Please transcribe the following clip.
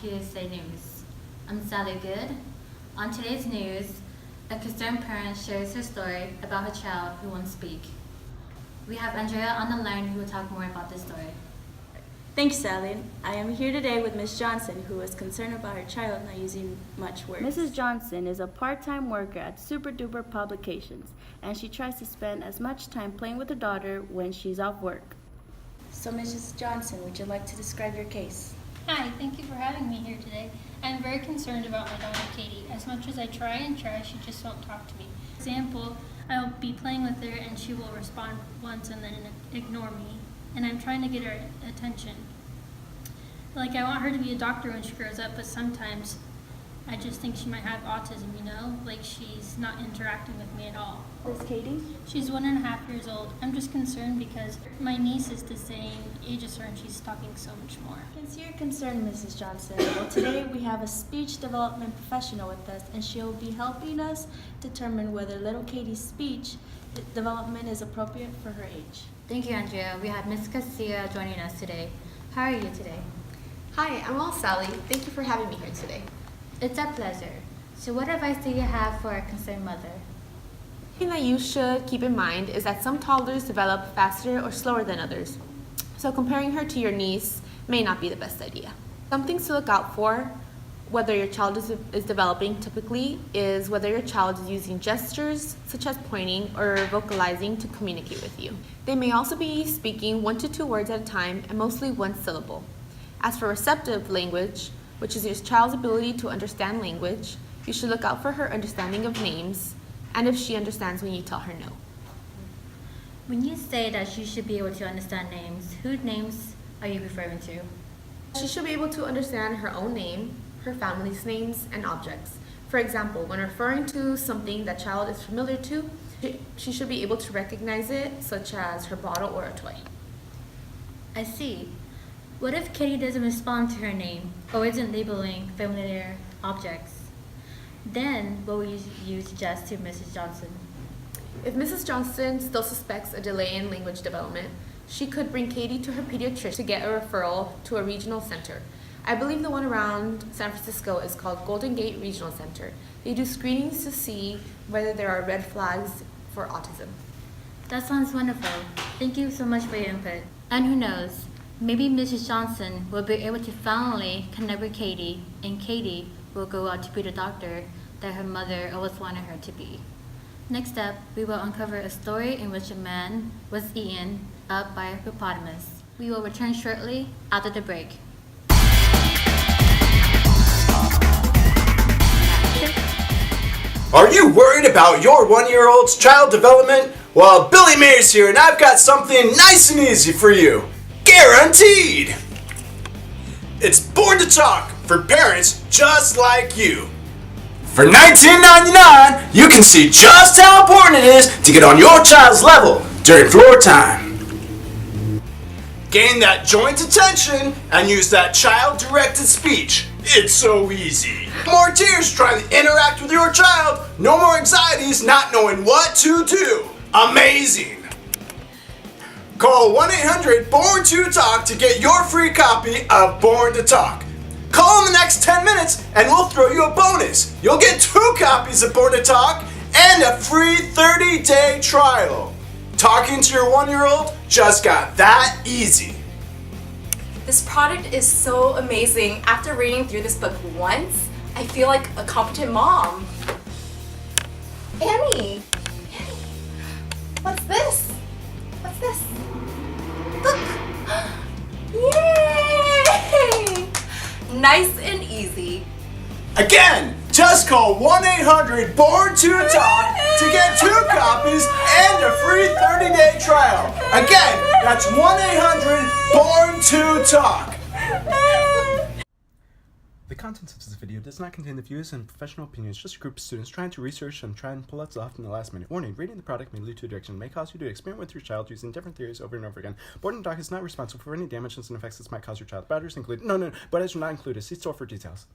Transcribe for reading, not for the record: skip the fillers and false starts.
PSA News. I'm Sally Good. On today's news, a concerned parent shares her story about her child who won't speak. We have Andrea on the line who will talk more about this story. Thanks, Sally. I am here today with Ms. Johnson, who is concerned about her child not using much words. Mrs. Johnson is a part-time worker at Super Duper Publications, and she tries to spend as much time playing with her daughter when she's off work. So, Mrs. Johnson, would you like to describe your case? Hi, thank you for having me here today. I'm very concerned about my daughter Katie. As much as I try and try, she just won't talk to me. For example, I'll be playing with her and she will respond once and then ignore me. And I'm trying to get her attention. Like, I want her to be a doctor when she grows up, but sometimes I just think she might have autism, you know? Like, she's not interacting with me at all. This is Katie? She's 1.5 years old. I'm just concerned because my niece is the same age as her and she's talking so much more. I can see your concern, Mrs. Johnson. Well, today we have a speech development professional with us, and she'll be helping us determine whether little Katie's speech development is appropriate for her age. Thank you, Andrea. We have Ms. Casilla joining us today. How are you today? Hi, I'm well, Sally. Thank you for having me here today. It's a pleasure. So what advice do you have for a concerned mother? One thing that you should keep in mind is that some toddlers develop faster or slower than others. So comparing her to your niece may not be the best idea. Some things to look out for, whether your child is developing typically, is whether your child is using gestures such as pointing or vocalizing to communicate with you. They may also be speaking 1 to 2 words at a time and mostly one syllable. As for receptive language, which is your child's ability to understand language, you should look out for her understanding of names and if she understands when you tell her no. When you say that she should be able to understand names, whose names are you referring to? She should be able to understand her own name, her family's names, and objects. For example, when referring to something that child is familiar to, she should be able to recognize it, such as her bottle or a toy. I see. What if Katie doesn't respond to her name or isn't labeling familiar objects? Then what will you suggest to Mrs. Johnson? If Mrs. Johnson still suspects a delay in language development, she could bring Katie to her pediatrician to get a referral to a regional center. I believe the one around San Francisco is called Golden Gate Regional Center. They do screenings to see whether there are red flags for autism. That sounds wonderful. Thank you so much for your input. And who knows, maybe Mrs. Johnson will be able to finally connect with Katie, and Katie will go out to be the doctor that her mother always wanted her to be. Next up, we will uncover a story in which a man was eaten up by a hippopotamus. We will return shortly after the break. Are you worried about your 1-year-old's child development? Well, Billy Mays here, and I've got something nice and easy for you. Guaranteed! It's Born to Talk for parents just like you. For $19.99, you can see just how important it is to get on your child's level during floor time. Gain that joint attention and use that child-directed speech. It's so easy. No more tears trying to interact with your child. No more anxieties not knowing what to do. Amazing. Call 1-800-BORN-TO-TALK to get your free copy of Born to Talk. Call in the next 10 minutes and we'll throw you a bonus. You'll get 2 copies of Born to Talk and a free 30-day trial. Talking to your 1-year-old just got that easy. This product is so amazing. After reading through this book once, I feel like a competent mom. Annie, what's this? What's this? Look! Yay! Nice and easy. Again, just call 1-800-BORN-TO-TALK to get 2 copies and a free 30-day trial. Again, that's 1-800-BORN-TO-TALK. The contents of this video does not contain the views and professional opinions of just a group of students trying to research and try and pull out stuff in the last minute. Warning, reading the product may lead to a direction that may cause you to experiment with your child using different theories over and over again. Born to Talk is not responsible for any damages and effects this might cause your child. Batteries included. No, but as are not included. See store for details.